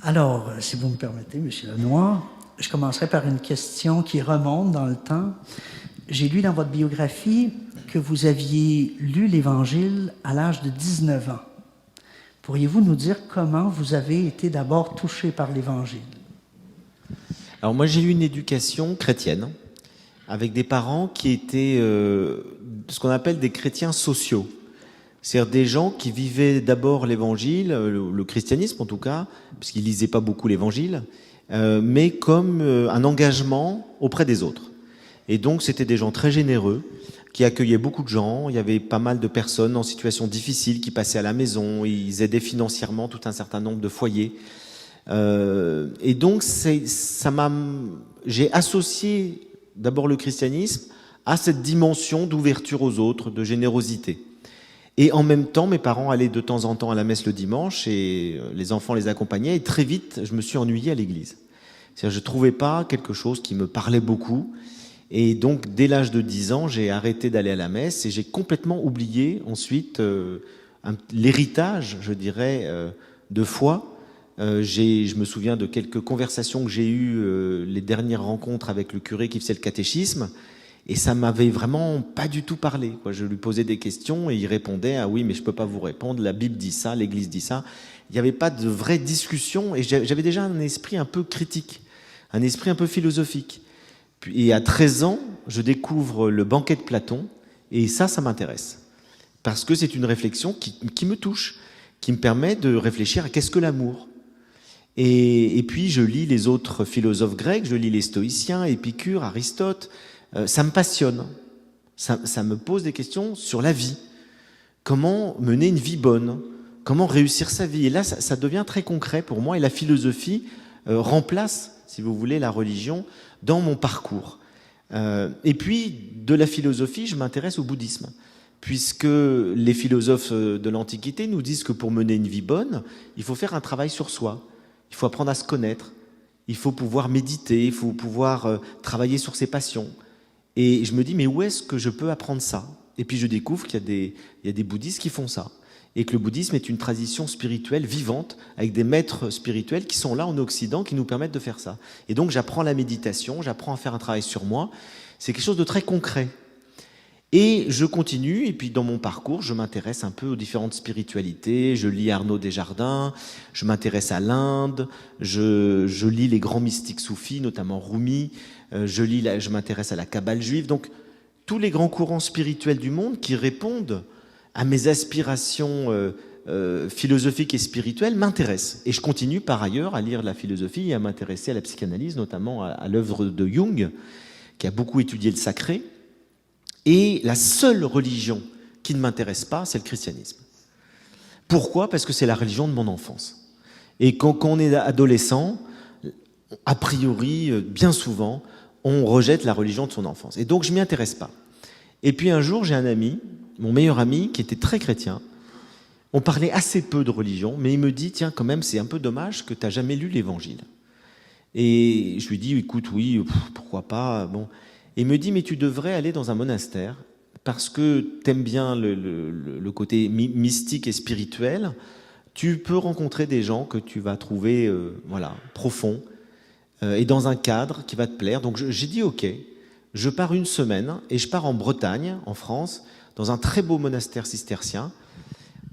Alors, si vous me permettez, Monsieur Lenoir, je commencerai par une question qui remonte dans le temps. J'ai lu dans votre biographie que vous aviez lu l'Évangile à l'âge de 19 ans. Pourriez-vous nous dire comment vous avez été d'abord touché par l'Évangile? Alors moi j'ai eu une éducation chrétienne, avec des parents qui étaient ce qu'on appelle des chrétiens sociaux. C'est-à-dire des gens qui vivaient d'abord l'Évangile, le christianisme en tout cas, puisqu'ils lisaient pas beaucoup l'Évangile, mais comme un engagement auprès des autres. Et donc c'était des gens très généreux, qui accueillaient beaucoup de gens. Il y avait pas mal de personnes en situation difficile qui passaient à la maison. Ils aidaient financièrement tout un certain nombre de foyers. Et donc j'ai associé d'abord le christianisme à cette dimension d'ouverture aux autres, de générosité. Et en même temps, mes parents allaient de temps en temps à la messe le dimanche et les enfants les accompagnaient. Et très vite, je me suis ennuyé à l'église. C'est-à-dire, je trouvais pas quelque chose qui me parlait beaucoup. Et donc, dès l'âge de 10 ans, j'ai arrêté d'aller à la messe et j'ai complètement oublié ensuite l'héritage, je dirais, de foi. Je me souviens de quelques conversations que j'ai eues, les dernières rencontres avec le curé qui faisait le catéchisme. Et ça m'avait vraiment pas du tout parlé, quoi. Je lui posais des questions et il répondait: ah oui, mais je peux pas vous répondre, la Bible dit ça, l'Église dit ça. Il n'y avait pas de vraie discussion et j'avais déjà un esprit un peu critique, un esprit un peu philosophique. Et à 13 ans, je découvre le banquet de Platon et ça m'intéresse. Parce que c'est une réflexion qui me touche, qui me permet de réfléchir à qu'est-ce que l'amour. Et puis je lis les autres philosophes grecs, je lis les stoïciens, Épicure, Aristote. Ça me passionne. Ça me pose des questions sur la vie. Comment mener une vie bonne? Comment réussir sa vie? Et là, ça devient très concret pour moi. Et la philosophie remplace, si vous voulez, la religion dans mon parcours. Et puis, de la philosophie, je m'intéresse au bouddhisme. Puisque les philosophes de l'Antiquité nous disent que pour mener une vie bonne, il faut faire un travail sur soi. Il faut apprendre à se connaître. Il faut pouvoir méditer. Il faut pouvoir travailler sur ses passions. Et je me dis, mais où est-ce que je peux apprendre ça? Et puis je découvre qu'il y a des bouddhistes qui font ça. Et que le bouddhisme est une tradition spirituelle vivante, avec des maîtres spirituels qui sont là en Occident, qui nous permettent de faire ça. Et donc j'apprends la méditation, j'apprends à faire un travail sur moi. C'est quelque chose de très concret. Et je continue, et puis dans mon parcours, je m'intéresse un peu aux différentes spiritualités. Je lis Arnaud Desjardins, je m'intéresse à l'Inde, je lis les grands mystiques soufis, notamment Rumi. Je m'intéresse à la Kabbale juive. Donc, tous les grands courants spirituels du monde qui répondent à mes aspirations philosophiques et spirituelles m'intéressent. Et je continue par ailleurs à lire la philosophie et à m'intéresser à la psychanalyse, notamment à l'œuvre de Jung, qui a beaucoup étudié le sacré. Et la seule religion qui ne m'intéresse pas, c'est le christianisme. Pourquoi? Parce que c'est la religion de mon enfance. Et quand on est adolescent, a priori, bien souvent, on rejette la religion de son enfance. Et donc, je m'y intéresse pas. Et puis un jour, j'ai un ami, mon meilleur ami, qui était très chrétien. On parlait assez peu de religion, mais il me dit, tiens, quand même, c'est un peu dommage que tu n'as jamais lu l'Évangile. Et je lui dis, écoute, oui, pourquoi pas, bon. Et il me dit, mais tu devrais aller dans un monastère, parce que tu aimes bien le côté mystique et spirituel. Tu peux rencontrer des gens que tu vas trouver, profonds, et dans un cadre qui va te plaire. Donc j'ai dit ok, je pars une semaine et je pars en Bretagne, en France, dans un très beau monastère cistercien,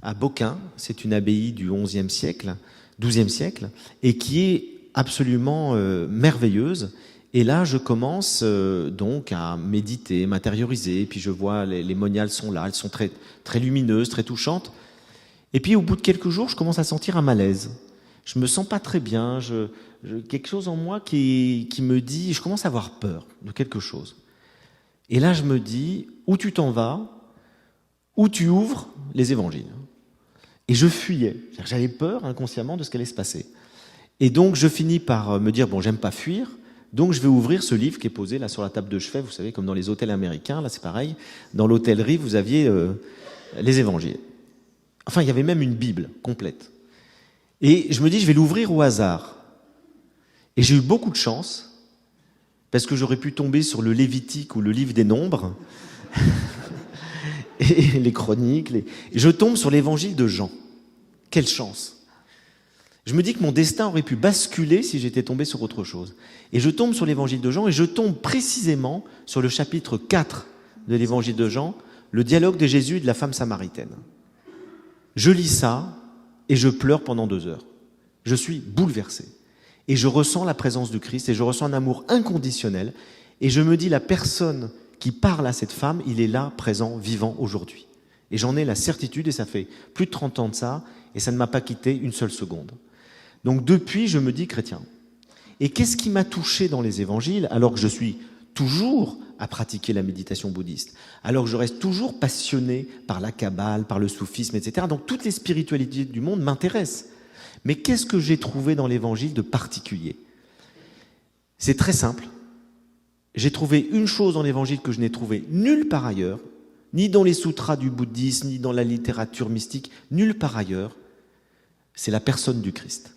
à Beaucain. C'est une abbaye du XIe siècle, XIIe siècle, et qui est absolument merveilleuse. Et là, je commence donc à méditer, m'intérioriser, et puis je vois les moniales sont là, elles sont très, très lumineuses, très touchantes. Et puis au bout de quelques jours, je commence à sentir un malaise. Je me sens pas très bien, quelque chose en moi qui me dit, je commence à avoir peur de quelque chose. Et là, je me dis, où tu t'en vas, où tu ouvres les évangiles. Et je fuyais. J'avais peur inconsciemment de ce qui allait se passer. Et donc, je finis par me dire, bon, j'aime pas fuir, donc je vais ouvrir ce livre qui est posé là sur la table de chevet, vous savez, comme dans les hôtels américains, là c'est pareil. Dans l'hôtellerie, vous aviez les évangiles. Enfin, il y avait même une Bible complète. Et je me dis, je vais l'ouvrir au hasard. Et j'ai eu beaucoup de chance, parce que j'aurais pu tomber sur le Lévitique ou le livre des Nombres, et les chroniques. Je tombe sur l'évangile de Jean. Quelle chance! Je me dis que mon destin aurait pu basculer si j'étais tombé sur autre chose. Et je tombe sur l'évangile de Jean, et je tombe précisément sur le chapitre 4 de l'évangile de Jean, le dialogue de Jésus et de la femme samaritaine. Je lis ça, et je pleure pendant 2 heures. Je suis bouleversé. Et je ressens la présence du Christ, et je ressens un amour inconditionnel, et je me dis, la personne qui parle à cette femme, il est là, présent, vivant aujourd'hui. Et j'en ai la certitude, et ça fait plus de 30 ans de ça, et ça ne m'a pas quitté une seule seconde. Donc depuis, je me dis chrétien. Et qu'est-ce qui m'a touché dans les évangiles, alors que je suis toujours à pratiquer la méditation bouddhiste, alors que je reste toujours passionné par la Kabbale, par le soufisme, etc. Donc toutes les spiritualités du monde m'intéressent. Mais qu'est-ce que j'ai trouvé dans l'évangile de particulier? C'est très simple. J'ai trouvé une chose dans l'évangile que je n'ai trouvé nulle part ailleurs, ni dans les sutras du bouddhisme, ni dans la littérature mystique, nulle part ailleurs, c'est la personne du Christ.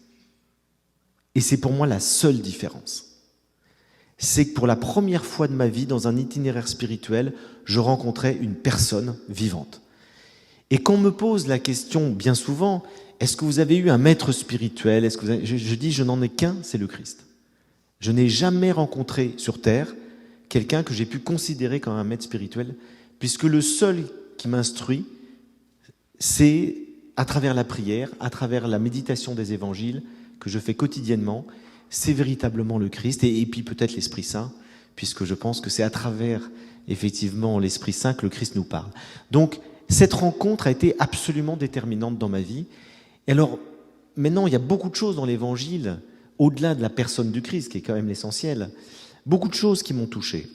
Et c'est pour moi la seule différence. C'est que pour la première fois de ma vie, dans un itinéraire spirituel, je rencontrais une personne vivante. Et quand on me pose la question bien souvent, est-ce que vous avez eu un maître spirituel? Je dis, je n'en ai qu'un, c'est le Christ. Je n'ai jamais rencontré sur Terre quelqu'un que j'ai pu considérer comme un maître spirituel, puisque le seul qui m'instruit, c'est à travers la prière, à travers la méditation des évangiles que je fais quotidiennement, c'est véritablement le Christ, et puis peut-être l'Esprit Saint, puisque je pense que c'est à travers, effectivement, l'Esprit Saint que le Christ nous parle. Donc, cette rencontre a été absolument déterminante dans ma vie. Et alors, maintenant, il y a beaucoup de choses dans l'Évangile, au-delà de la personne du Christ, qui est quand même l'essentiel, beaucoup de choses qui m'ont touché.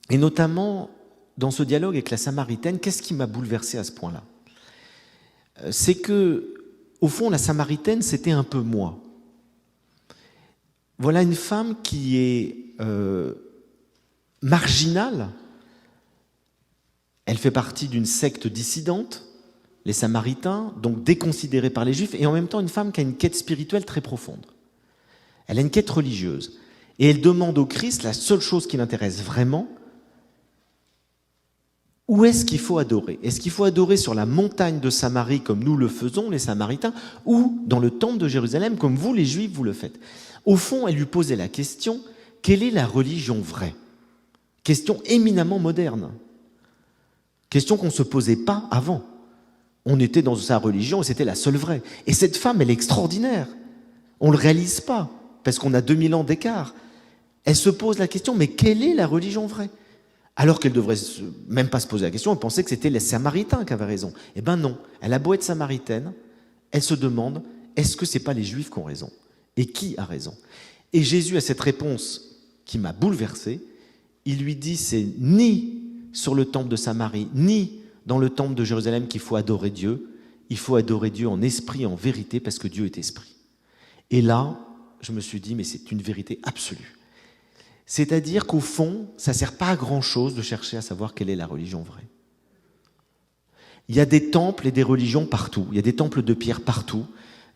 Et notamment, dans ce dialogue avec la Samaritaine, qu'est-ce qui m'a bouleversé à ce point-là? C'est que, au fond, la Samaritaine, c'était un peu moi. Voilà une femme qui est marginale. Elle fait partie d'une secte dissidente, les Samaritains, donc déconsidérés par les Juifs, et en même temps une femme qui a une quête spirituelle très profonde. Elle a une quête religieuse. Et elle demande au Christ, la seule chose qui l'intéresse vraiment, où est-ce qu'il faut adorer? Est-ce qu'il faut adorer sur la montagne de Samarie, comme nous le faisons, les Samaritains, ou dans le temple de Jérusalem, comme vous, les Juifs, vous le faites? Au fond, elle lui posait la question, quelle est la religion vraie? Question éminemment moderne. Question qu'on ne se posait pas avant. On était dans sa religion et c'était la seule vraie. Et cette femme, elle est extraordinaire. On ne le réalise pas, parce qu'on a 2000 ans d'écart. Elle se pose la question, mais quelle est la religion vraie? Alors qu'elle ne devrait même pas se poser la question, elle pensait que c'était les Samaritains qui avaient raison. Eh bien non, elle a beau être samaritaine, elle se demande, est-ce que ce n'est pas les Juifs qui ont raison? Et qui a raison? Et Jésus a cette réponse qui m'a bouleversé. Il lui dit, c'est ni sur le temple de Samarie, ni dans le temple de Jérusalem qu'il faut adorer Dieu. Il faut adorer Dieu en esprit et en vérité, parce que Dieu est esprit. Et là, je me suis dit, mais c'est une vérité absolue. C'est-à-dire qu'au fond, ça ne sert pas à grand-chose de chercher à savoir quelle est la religion vraie. Il y a des temples et des religions partout. Il y a des temples de pierre partout.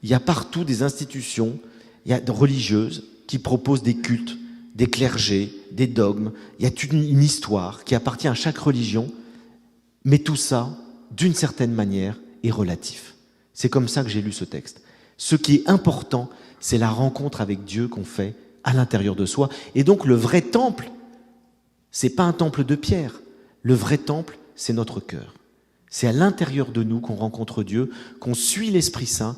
Il y a partout des institutions religieuses qui proposent des cultes, des clergés, des dogmes. Il y a une histoire qui appartient à chaque religion. Mais tout ça, d'une certaine manière, est relatif. C'est comme ça que j'ai lu ce texte. Ce qui est important, c'est la rencontre avec Dieu qu'on fait à l'intérieur de soi. Et donc le vrai temple, c'est pas un temple de pierre. Le vrai temple, c'est notre cœur. C'est à l'intérieur de nous qu'on rencontre Dieu, qu'on suit l'Esprit Saint.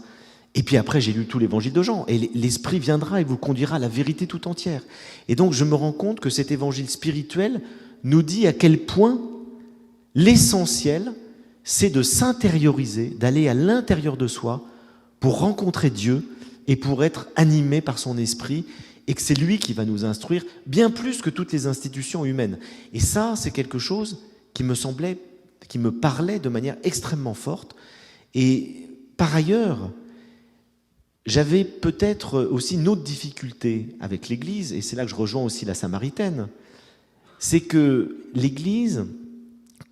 Et puis après, j'ai lu tout l'évangile de Jean. Et l'Esprit viendra et vous conduira à la vérité tout entière. Et donc je me rends compte que cet évangile spirituel nous dit à quel point l'essentiel, c'est de s'intérioriser, d'aller à l'intérieur de soi pour rencontrer Dieu et pour être animé par son esprit, et que c'est lui qui va nous instruire bien plus que toutes les institutions humaines. Et ça, c'est quelque chose qui me parlait de manière extrêmement forte. Et par ailleurs, j'avais peut-être aussi une autre difficulté avec l'Église, et c'est là que je rejoins aussi la Samaritaine, c'est que l'Église,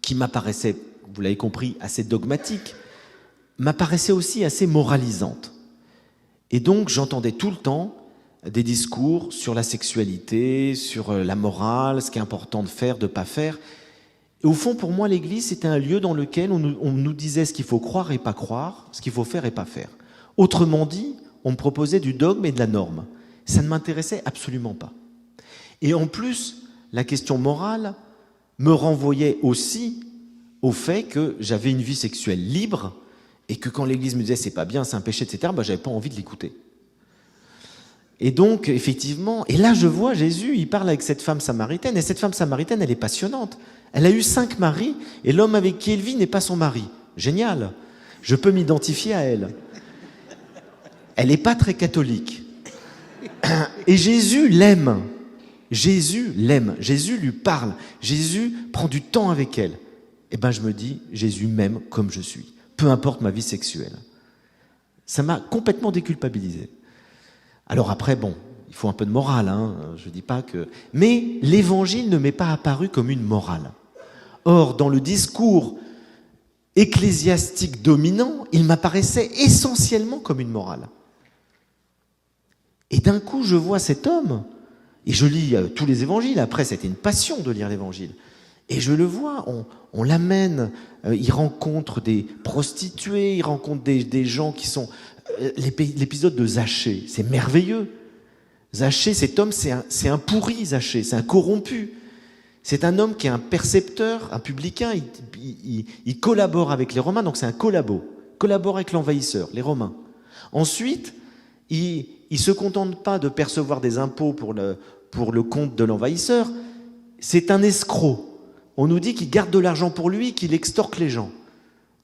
qui m'apparaissait, vous l'avez compris, assez dogmatique, m'apparaissait aussi assez moralisante. Et donc j'entendais tout le temps des discours sur la sexualité, sur la morale, ce qui est important de faire, de ne pas faire. Et au fond, pour moi, l'Église, c'était un lieu dans lequel on nous disait ce qu'il faut croire et pas croire, ce qu'il faut faire et pas faire. Autrement dit, on me proposait du dogme et de la norme. Ça ne m'intéressait absolument pas. Et en plus, la question morale me renvoyait aussi au fait que j'avais une vie sexuelle libre et que quand l'Église me disait c'est pas bien, c'est un péché, etc., j'avais pas envie de l'écouter. Et donc, effectivement, et là je vois Jésus, il parle avec cette femme samaritaine, et cette femme samaritaine, elle est passionnante. Elle a eu 5 maris, et l'homme avec qui elle vit n'est pas son mari. Génial, je peux m'identifier à elle. Elle n'est pas très catholique. Et Jésus l'aime. Jésus l'aime. Jésus lui parle. Jésus prend du temps avec elle. Et je me dis, Jésus m'aime comme je suis, peu importe ma vie sexuelle. Ça m'a complètement déculpabilisé. Alors après, il faut un peu de morale, je dis pas que... Mais l'évangile ne m'est pas apparu comme une morale. Or, dans le discours ecclésiastique dominant, il m'apparaissait essentiellement comme une morale. Et d'un coup, je vois cet homme, et je lis tous les évangiles, après c'était une passion de lire l'évangile, et je le vois, on l'amène, il rencontre des prostituées, il rencontre des gens qui sont... L'épisode de Zachée, c'est merveilleux. Zachée, cet homme, c'est un pourri, Zachée, c'est un corrompu. C'est un homme qui est un percepteur, un publicain, il collabore avec les Romains, donc c'est un collabore avec l'envahisseur, les Romains. Ensuite, il se contente pas de percevoir des impôts pour le compte de l'envahisseur, c'est un escroc. On nous dit qu'il garde de l'argent pour lui, qu'il extorque les gens.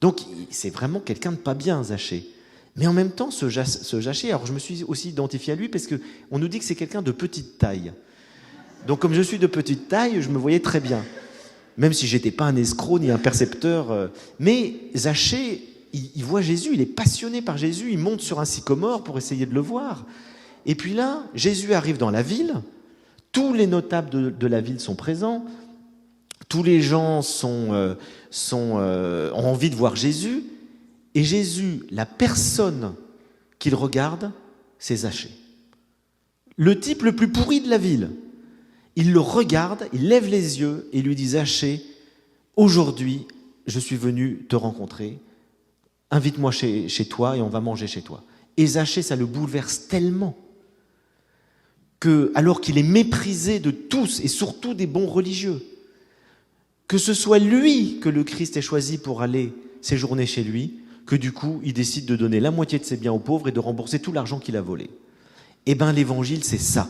Donc c'est vraiment quelqu'un de pas bien, Zachée. Mais en même temps, ce Zachée, alors je me suis aussi identifié à lui parce qu'on nous dit que c'est quelqu'un de petite taille. Donc comme je suis de petite taille, je me voyais très bien. Même si j'étais pas un escroc ni un percepteur. Mais Zachée, il voit Jésus, il est passionné par Jésus, il monte sur un sycomore pour essayer de le voir. Et puis là, Jésus arrive dans la ville, tous les notables de la ville sont présents, tous les gens ont envie de voir Jésus, et Jésus, la personne qu'il regarde, c'est Zachée. Le type le plus pourri de la ville. Il le regarde, il lève les yeux et lui dit « Zachée, aujourd'hui, je suis venu te rencontrer. Invite-moi chez toi et on va manger chez toi. » Et Zachée, ça le bouleverse tellement que, alors qu'il est méprisé de tous et surtout des bons religieux, que ce soit lui que le Christ ait choisi pour aller séjourner chez lui, que du coup, il décide de donner la moitié de ses biens aux pauvres et de rembourser tout l'argent qu'il a volé. Eh bien, l'évangile, c'est ça.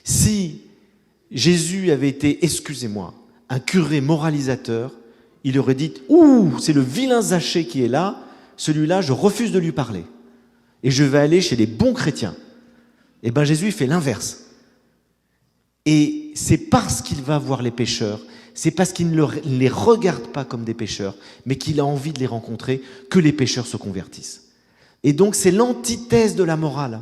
Si Jésus avait été, excusez-moi, un curé moralisateur, il aurait dit « Ouh, c'est le vilain Zachée qui est là, celui-là, je refuse de lui parler. Et je vais aller chez les bons chrétiens. » Eh bien, Jésus, il fait l'inverse. Et c'est parce qu'il va voir les pécheurs, c'est parce qu'il ne les regarde pas comme des pécheurs, mais qu'il a envie de les rencontrer, que les pécheurs se convertissent. Et donc, c'est l'antithèse de la morale.